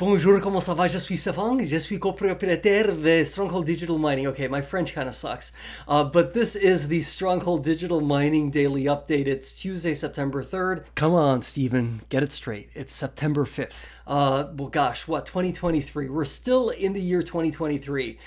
Bonjour, comment ça va? Je suis Stefan. Je suis copropriétaire de Stronghold Digital Mining. Okay, my French kind of sucks. But this is the Stronghold Digital Mining Daily Update. It's Tuesday, September 3rd. Come on, Steven. Get it straight. It's September 5th. Well, gosh, what, 2023? We're still in the year 2023,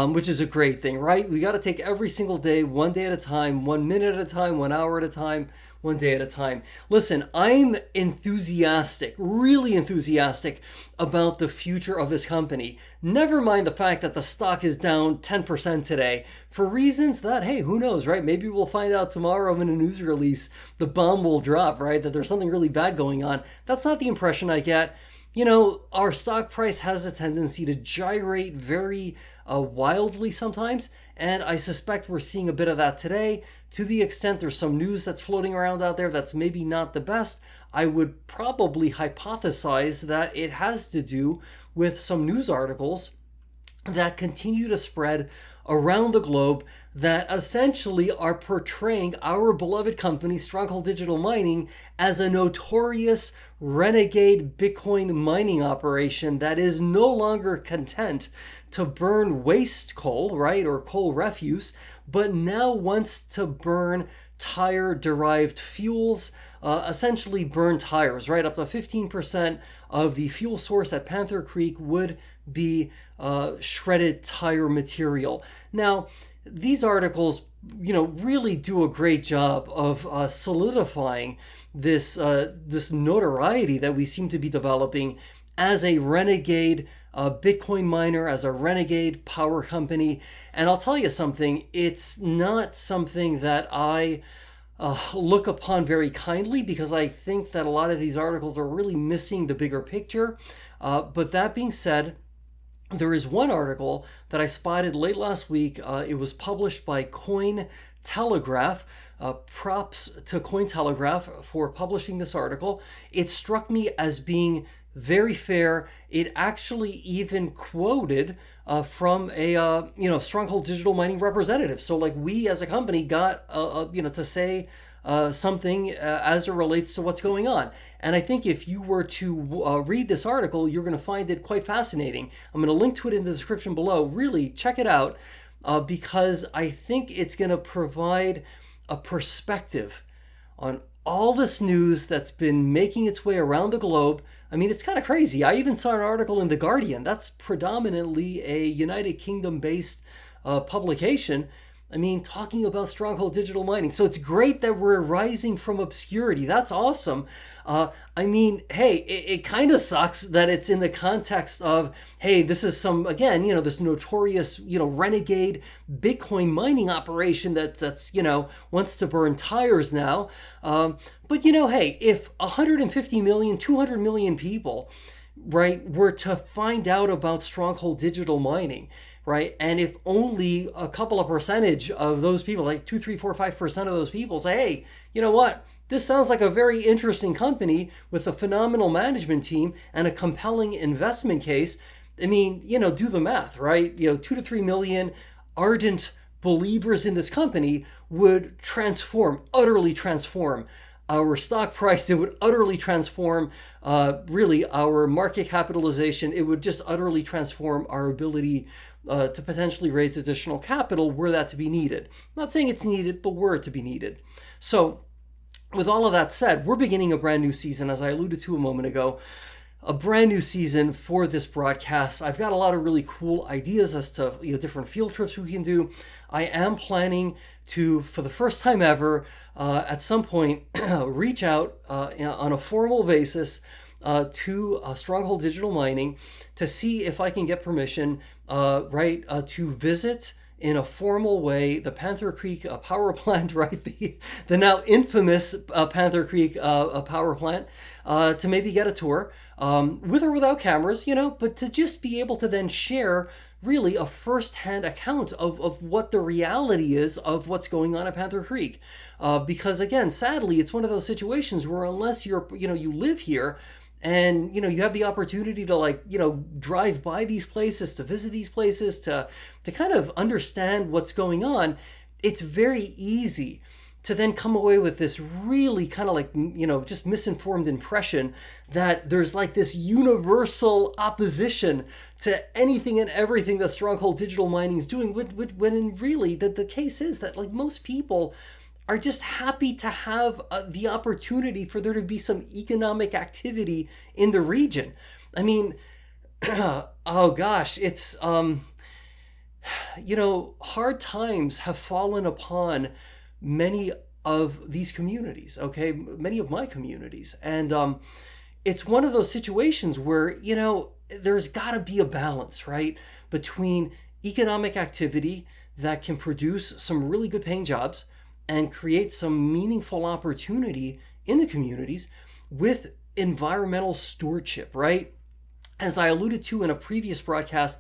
which is a great thing, right? We got to take every single day, one day at a time, 1 minute at a time, 1 hour at a time, one day at a time. Listen, I'm enthusiastic, really enthusiastic about the future of this company. Never mind the fact that the stock is down 10% today for reasons that, hey, who knows, right? Maybe we'll find out tomorrow in a news release, the bomb will drop, right? That there's something really bad going on. That's not the impression I get. You know, our stock price has a tendency to gyrate very wildly sometimes, and I suspect we're seeing a bit of that today. To the extent there's some news that's floating around out there that's maybe not the best, I would probably hypothesize that it has to do with some news articles that continue to spread around the globe that essentially are portraying our beloved company, Stronghold Digital Mining, as a notorious renegade Bitcoin mining operation that is no longer content to burn waste coal, right, or coal refuse, but now wants to burn tire-derived fuels, essentially burn tires, right? Up to 15% of the fuel source at Panther Creek would be shredded tire material. Now, these articles, really do a great job of solidifying this notoriety that we seem to be developing as a renegade Bitcoin miner, as a renegade power company. And I'll tell you something, it's not something that I look upon very kindly, because I think that a lot of these articles are really missing the bigger picture. But that being said, there is one article that I spotted late last week. It was published by Cointelegraph. Props to Cointelegraph for publishing this article. It struck me as being very fair. It actually even quoted from a Stronghold Digital Mining representative. So like we as a company got to say something as it relates to what's going on. And I think if you were to read this article, you're going to find it quite fascinating. I'm going to link to it in the description below. Really check it out because I think it's going to provide a perspective on all this news that's been making its way around the globe. I mean, it's kind of crazy. I even saw an article in The Guardian. That's predominantly a United Kingdom-based publication. I mean, talking about Stronghold Digital Mining. So it's great that we're rising from obscurity. That's awesome. I mean, hey, it kind of sucks that it's in the context of, hey, this is this notorious, renegade Bitcoin mining operation that's wants to burn tires now. But hey, if 150 million, 200 million people, right, were to find out about Stronghold Digital Mining, right? And if only a couple of percentage of those people, like 2, 3, 4, 5% of those people say, hey, you know what? This sounds like a very interesting company with a phenomenal management team and a compelling investment case. I mean, do the math, right? 2 to 3 million ardent believers in this company would utterly transform our stock price. It would utterly transform really our market capitalization. It would just utterly transform our ability to potentially raise additional capital were that to be needed. I'm not saying it's needed, but were it to be needed. So with all of that said, we're beginning a brand new season, as I alluded to a moment ago. A brand new season for this broadcast. I've got a lot of really cool ideas as to different field trips we can do. I am planning to, for the first time ever, at some point, reach out on a formal basis to Stronghold Digital Mining to see if I can get permission, to visit in a formal way the Panther Creek power plant, right? The now infamous Panther Creek power plant, to maybe get a tour with or without cameras, but to just be able to then share really a first-hand account of what the reality is of what's going on at Panther Creek. Because again, sadly, it's one of those situations where unless you live here, and you have the opportunity to drive by these places, to visit these places, to kind of understand what's going on, it's very easy to then come away with this really kind of like, just misinformed impression that there's like this universal opposition to anything and everything that Stronghold Digital Mining is doing, when in really the case is that like most people are just happy to have the opportunity for there to be some economic activity in the region. I mean, oh gosh, it's, hard times have fallen upon many of these communities, okay, many of my communities. And it's one of those situations where, there's got to be a balance, right, between economic activity that can produce some really good paying jobs and create some meaningful opportunity in the communities with environmental stewardship, right? As I alluded to in a previous broadcast,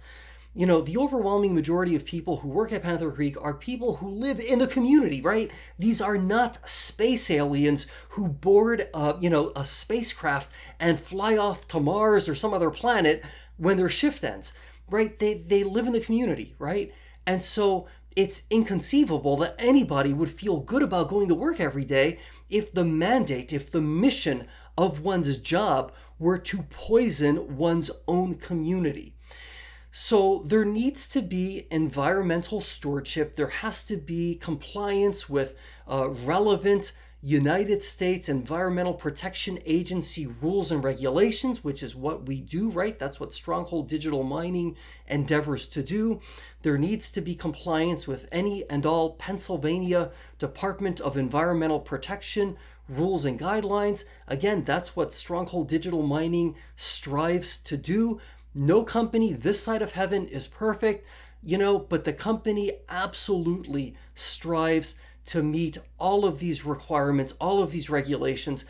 the overwhelming majority of people who work at Panther Creek are people who live in the community, right? These are not space aliens who board, a spacecraft and fly off to Mars or some other planet when their shift ends, right? They live in the community, right? And so it's inconceivable that anybody would feel good about going to work every day if the mandate, if the mission of one's job were to poison one's own community. So there needs to be environmental stewardship. There has to be compliance with relevant United States Environmental Protection Agency rules and regulations, which is what we do, right? That's what Stronghold Digital Mining endeavors to do. There needs to be compliance with any and all Pennsylvania Department of Environmental Protection rules and guidelines. Again, that's what Stronghold Digital Mining strives to do. No company this side of heaven is perfect, but the company absolutely strives to meet all of these requirements, all of these regulations.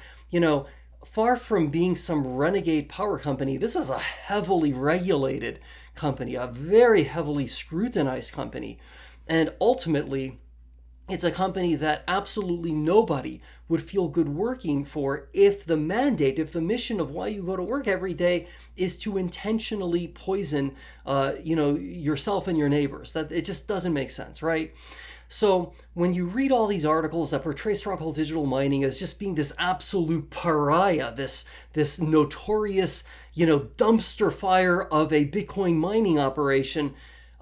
Far from being some renegade power company, this is a heavily regulated company, a very heavily scrutinized company. And ultimately, it's a company that absolutely nobody would feel good working for if the mandate, if the mission of why you go to work every day is to intentionally poison, yourself and your neighbors. That it just doesn't make sense, right? So when you read all these articles that portray Stronghold Digital Mining as just being this absolute pariah, this notorious, dumpster fire of a Bitcoin mining operation,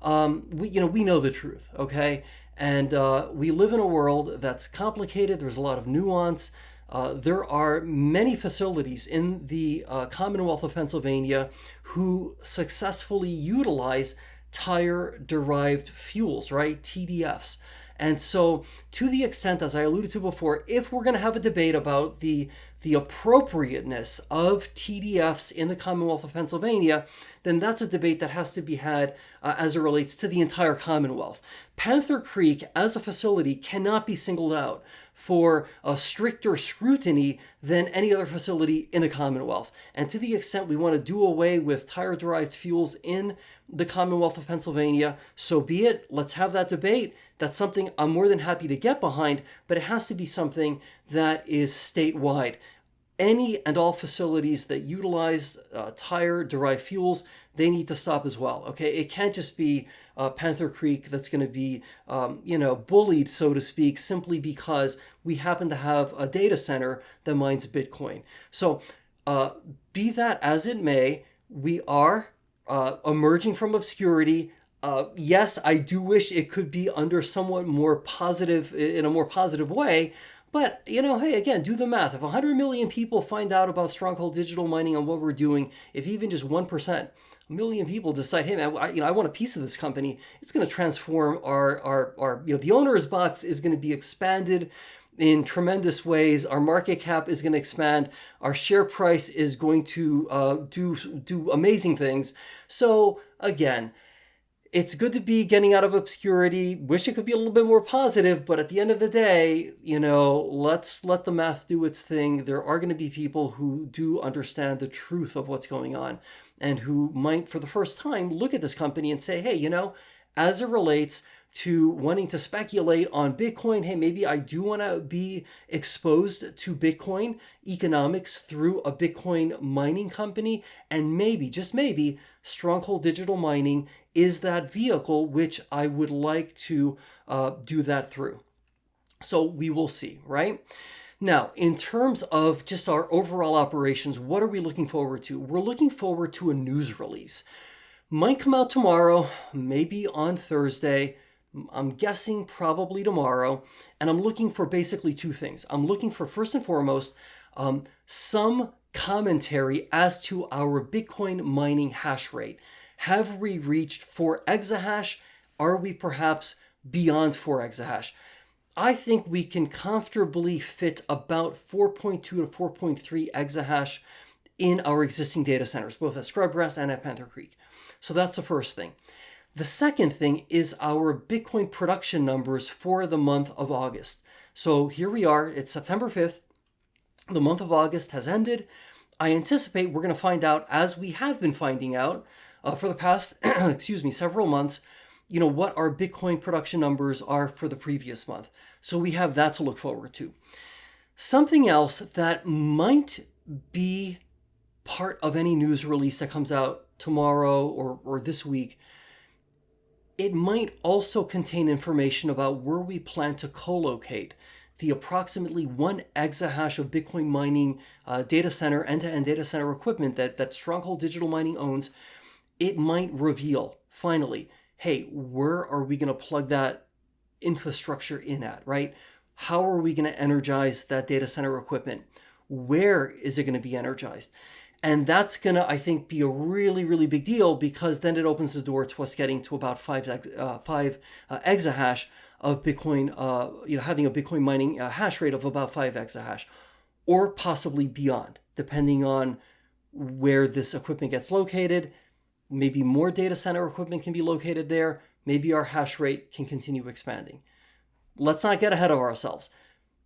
we know the truth, okay? And we live in a world that's complicated. There's a lot of nuance. There are many facilities in the Commonwealth of Pennsylvania who successfully utilize tire-derived fuels, right? TDFs. And so to the extent, as I alluded to before, if we're going to have a debate about the appropriateness of TDFs in the Commonwealth of Pennsylvania, then that's a debate that has to be had as it relates to the entire Commonwealth. Panther Creek as a facility cannot be singled out for a stricter scrutiny than any other facility in the Commonwealth. And to the extent we want to do away with tire-derived fuels in the Commonwealth of Pennsylvania, so be it. Let's have that debate. That's something I'm more than happy to get behind, but it has to be something that is statewide. Any and all facilities that utilize tire-derived fuels, they need to stop as well, okay? It can't just be Panther Creek that's going to be, bullied, so to speak, simply because we happen to have a data center that mines Bitcoin. So be that as it may, we are emerging from obscurity. Yes, I do wish it could be under somewhat more positive, in a more positive way. But, hey, again, do the math. If 100 million people find out about Stronghold Digital Mining and what we're doing, if even just 1%, a million people decide, hey, man, I want a piece of this company, it's going to transform our the owner's box is going to be expanded in tremendous ways. Our market cap is going to expand. Our share price is going to do amazing things. So, again, it's good to be getting out of obscurity. Wish it could be a little bit more positive, but at the end of the day, let's let the math do its thing. There are going to be people who do understand the truth of what's going on and who might, for the first time, look at this company and say, hey, as it relates to wanting to speculate on Bitcoin, hey, maybe I do want to be exposed to Bitcoin economics through a Bitcoin mining company. And maybe, just maybe, Stronghold Digital Mining is that vehicle which I would like to do that through. So we will see, right? Now, in terms of just our overall operations, what are we looking forward to? We're looking forward to a news release. Might come out tomorrow, maybe on Thursday. I'm guessing probably tomorrow. And I'm looking for basically two things. I'm looking for, first and foremost, some commentary as to our Bitcoin mining hash rate. Have we reached 4 exahash? Are we perhaps beyond 4 exahash? I think we can comfortably fit about 4.2 to 4.3 exahash in our existing data centers, both at Scrubgrass and at Panther Creek. So that's the first thing. The second thing is our Bitcoin production numbers for the month of August. So here we are, it's September 5th. The month of August has ended. I anticipate we're going to find out, as we have been finding out for the past, several months, what our Bitcoin production numbers are for the previous month. So we have that to look forward to. Something else that might be part of any news release that comes out tomorrow or this week, it might also contain information about where we plan to co-locate the approximately 1 exahash of Bitcoin mining data center, end-to-end data center equipment that Stronghold Digital Mining owns. It might reveal, finally, hey, where are we going to plug that infrastructure in at, right? How are we going to energize that data center equipment? Where is it going to be energized? And that's going to, I think, be a really, really big deal, because then it opens the door to us getting to about 5 exahash of Bitcoin, having a Bitcoin mining hash rate of about 5 exahash, or possibly beyond, depending on where this equipment gets located. Maybe more data center equipment can be located there. Maybe our hash rate can continue expanding. Let's not get ahead of ourselves.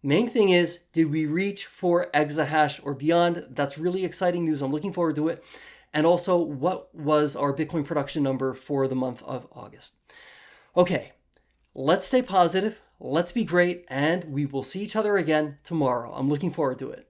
Main thing is, did we reach 4 exahash or beyond? That's really exciting news. I'm looking forward to it. And also, what was our Bitcoin production number for the month of August? Okay, let's stay positive. Let's be great. And we will see each other again tomorrow. I'm looking forward to it.